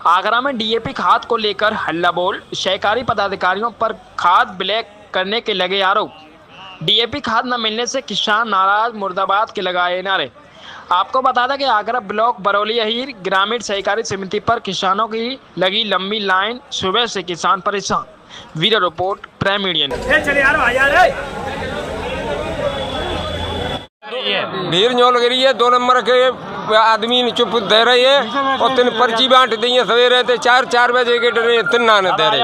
आगरा में डीएपी खाद को लेकर हल्ला बोल, सहकारी पदाधिकारियों पर खाद ब्लैक करने के लगे आरोप। डीएपी खाद न मिलने से किसान नाराज, मुर्दाबाद के लगाए नारे। आपको बता दें कि आगरा ब्लॉक बरौली अहीर ग्रामीण सहकारी समिति पर किसानों की लगी लंबी लाइन, सुबह से किसान परेशान। ब्यूरो रिपोर्ट, प्राइम मीडिया भीड़ झोल गिरी है। 2 नंबर के आदमी चुप दे रही है और 3 पर्ची बांट दी है। सवेरे थे 4 बजे के डरे 3 आने दे रहे।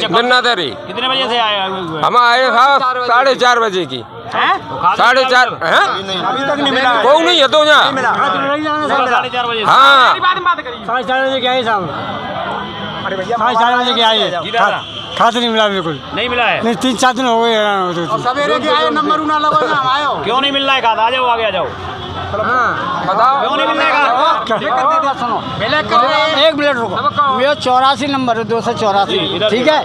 बिन्ना दे रही। कितने बजे से आए? हम आए था 4:30 बजे की। 4:30 अभी तक नहीं मिला। कोई नहीं है तो यहाँ। 4:30 बजे। हाँ 4:30 बजे के आए साहब। 4:30 बजे के आए। खाद नहीं मिला, बिल्कुल नहीं मिला है। नहीं, 3-4 दिन हो गए। सवेरे के आए, नंबर उना लगा ना हम आयो। क्यों नहीं मिल रहा है खाद? आ जाओ, आगे आ जाओ। बताओ क्यों नहीं मिल रहा है? सुनो, एक मिनट रुको। मेरा 84 नंबर है, 284। ठीक है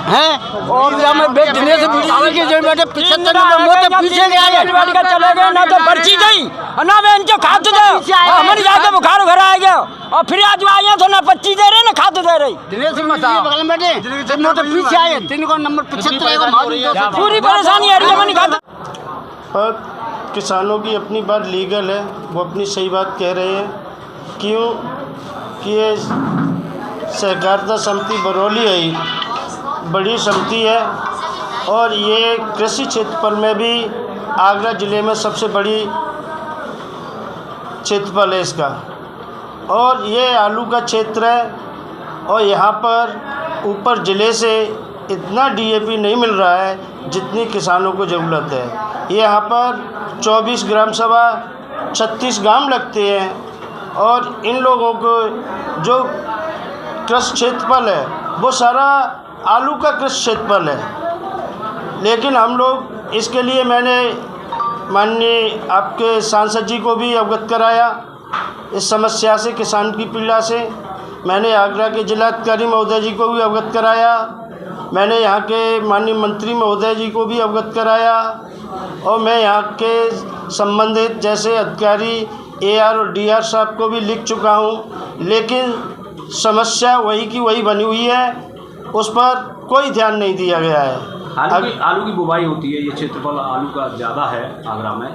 हैं? और जब मैं बेच देने से के जो बैठे 75 नंबर वो तो पीछे गया है। चले गए ना, तो पर्ची गई ना, मैं इनको खाद दे हमारी जाके बुखार घर आ गया। और फिर आज आए तो ना पर्ची दे रहे ना खाद दे रही। दिनेश सिंह बगल में बैठे, वो तो पीछे आए। 3 को नंबर 75 पूरी परेशानी है। और किसानों की अपनी बात लीगल है, वो अपनी सही बात कह रहे हैं। क्यों कि ये सहकारिता समिति बरौली है, बड़ी समिति है और ये कृषि क्षेत्रफल में भी आगरा ज़िले में सबसे बड़ी क्षेत्रफल है इसका। और ये आलू का क्षेत्र है और यहाँ पर ऊपर ज़िले से इतना डीएपी नहीं मिल रहा है जितनी किसानों को ज़रूरत है। ये यहाँ पर 24 ग्राम सभा 36 गांव लगते हैं और इन लोगों को जो कृषि क्षेत्रफल है वो सारा आलू का कृषि क्षेत्रफल है। लेकिन हम लोग इसके लिए मैंने माननीय आपके सांसद जी को भी अवगत कराया इस समस्या से, किसान की पीड़ा से। मैंने आगरा के जिलाधिकारी महोदय जी को भी अवगत कराया। मैंने यहाँ के माननीय मंत्री महोदय जी को भी अवगत कराया और मैं यहाँ के संबंधित जैसे अधिकारी एआर और डीआर साहब को भी लिख चुका हूँ। लेकिन समस्या वही की वही बनी हुई है, उस पर कोई ध्यान नहीं दिया गया है। आलू की बुवाई होती है, ये क्षेत्रफल आलू का ज़्यादा है आगरा में,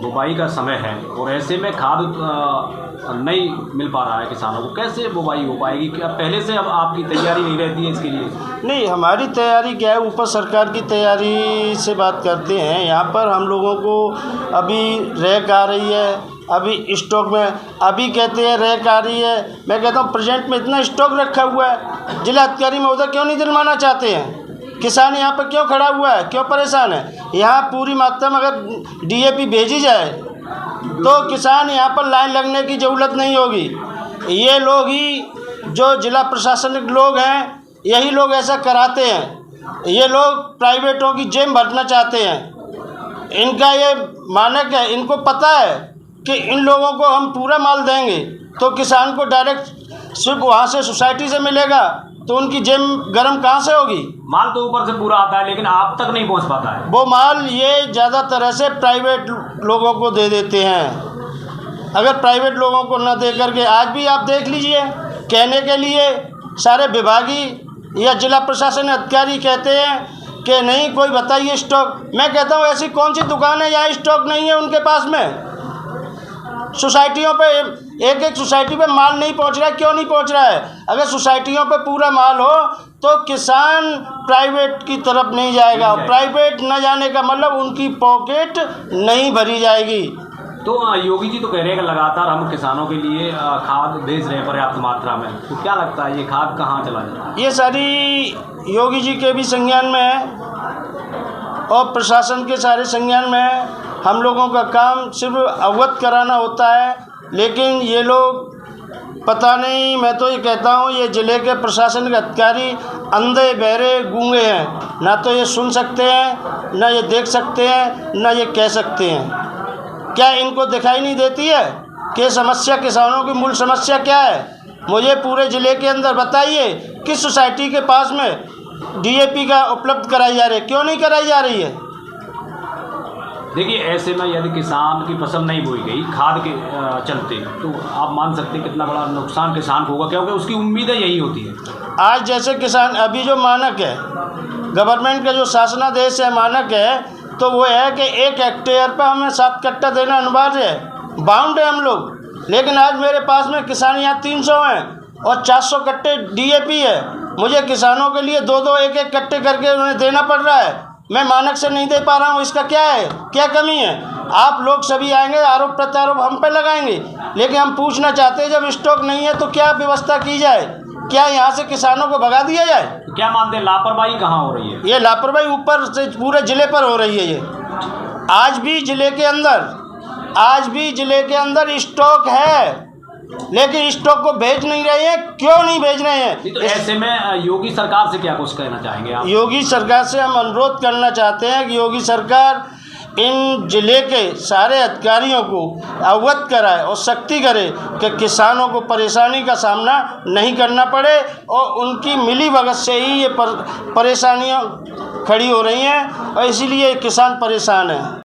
बुवाई का समय है और ऐसे में खाद नहीं मिल पा रहा है किसानों को। कैसे बुवाई हो पाएगी? क्या पहले से अब आपकी तैयारी नहीं रहती है इसके लिए? नहीं, हमारी तैयारी क्या है, ऊपर सरकार की तैयारी से बात करते हैं। यहाँ पर हम लोगों को अभी रैक आ रही है, अभी स्टॉक में, अभी कहते हैं रैक आ रही है। मैं कहता हूँ प्रेजेंट में इतना स्टॉक रखा हुआ है, जिलाधिकारी महोदय क्यों नहीं दिलवाना चाहते हैं? किसान यहाँ पर क्यों खड़ा हुआ है, क्यों परेशान है? यहाँ पूरी मात्रा में अगर डीएपी भेजी जाए तो किसान यहाँ पर लाइन लगने की ज़रूरत नहीं होगी। ये लोग ही जो जिला प्रशासनिक लोग हैं, यही लोग ऐसा कराते हैं। ये लोग प्राइवेटों की जेब भरना चाहते हैं। इनका ये मानक है, इनको पता है कि इन लोगों को हम पूरा माल देंगे तो किसान को डायरेक्ट सिर्फ वहाँ से सोसाइटी से मिलेगा, तो उनकी जेब गर्म कहाँ से होगी? माल तो ऊपर से पूरा आता है लेकिन आप तक नहीं पहुंच पाता है। वो माल ये ज़्यादा तरह से प्राइवेट लोगों को दे देते हैं। अगर प्राइवेट लोगों को न दे करके, आज भी आप देख लीजिए, कहने के लिए सारे विभागीय या जिला प्रशासन अधिकारी कहते हैं कि नहीं कोई बताइए स्टॉक। मैं कहता हूँ ऐसी कौन सी दुकान है यहाँ स्टॉक नहीं है उनके पास में? सोसाइटियों पे एक सोसाइटी पे माल नहीं पहुंच रहा है, क्यों नहीं पहुंच रहा है? अगर सोसाइटियों पे पूरा माल हो तो किसान प्राइवेट की तरफ नहीं जाएगा। प्राइवेट न जाने का मतलब उनकी पॉकेट नहीं भरी जाएगी। तो योगी जी तो कह रहे हैं कि लगातार हम किसानों के लिए खाद भेज रहे हैं पर्याप्त मात्रा में, तो क्या लगता है ये खाद कहाँ चला जाता है? ये सारी योगी जी के भी संज्ञान में है और प्रशासन के सारे संज्ञान में है। हम लोगों का काम सिर्फ अवगत कराना होता है, लेकिन ये लोग पता नहीं, मैं तो ये कहता हूँ ये ज़िले के प्रशासनिक अधिकारी अंधे बहरे गूंगे हैं। ना तो ये सुन सकते हैं, ना ये देख सकते हैं, ना ये कह सकते हैं। क्या इनको दिखाई नहीं देती है कि समस्या किसानों की मूल समस्या क्या है? मुझे पूरे ज़िले के अंदर बताइए किस सोसाइटी के पास में डीएपी का उपलब्ध कराई जा रही है, क्यों नहीं कराई जा रही है? देखिए ऐसे में यदि किसान की फसल नहीं बोई गई खाद के चलते, तो आप मान सकते हैं कितना बड़ा नुकसान किसान को होगा, क्योंकि उसकी उम्मीदें यही होती है। आज जैसे किसान अभी जो मानक है, गवर्नमेंट का जो शासनादेश है, मानक है, तो वो है कि 1 हेक्टेयर पर हमें 7 कट्टा देना अनिवार्य है, बाउंड है हम लोग। लेकिन आज मेरे पास में किसान यहाँ 300 हैं और 400 कट्टे DAP है। मुझे किसानों के लिए 2-2, 1-1 कट्टे करके उन्हें देना पड़ रहा है। मैं मानक से नहीं दे पा रहा हूँ, इसका क्या है, क्या कमी है? आप लोग सभी आएंगे, आरोप प्रत्यारोप हम पे लगाएंगे, लेकिन हम पूछना चाहते हैं जब स्टॉक नहीं है तो क्या व्यवस्था की जाए? क्या यहाँ से किसानों को भगा दिया जाए? तो क्या मानते हैं लापरवाही कहाँ हो रही है? ये लापरवाही ऊपर से पूरे ज़िले पर हो रही है। ये आज भी ज़िले के अंदर स्टॉक है, लेकिन स्टॉक को भेज नहीं रहे हैं। क्यों नहीं भेज रहे हैं? तो ऐसे में योगी सरकार से क्या कुछ कहना चाहेंगे आप? योगी सरकार से हम अनुरोध करना चाहते हैं कि योगी सरकार इन ज़िले के सारे अधिकारियों को अवगत कराए और सख्ती करे कि किसानों को परेशानी का सामना नहीं करना पड़े, और उनकी मिलीभगत से ही ये परेशानियां खड़ी हो रही हैं और इसीलिए किसान परेशान हैं।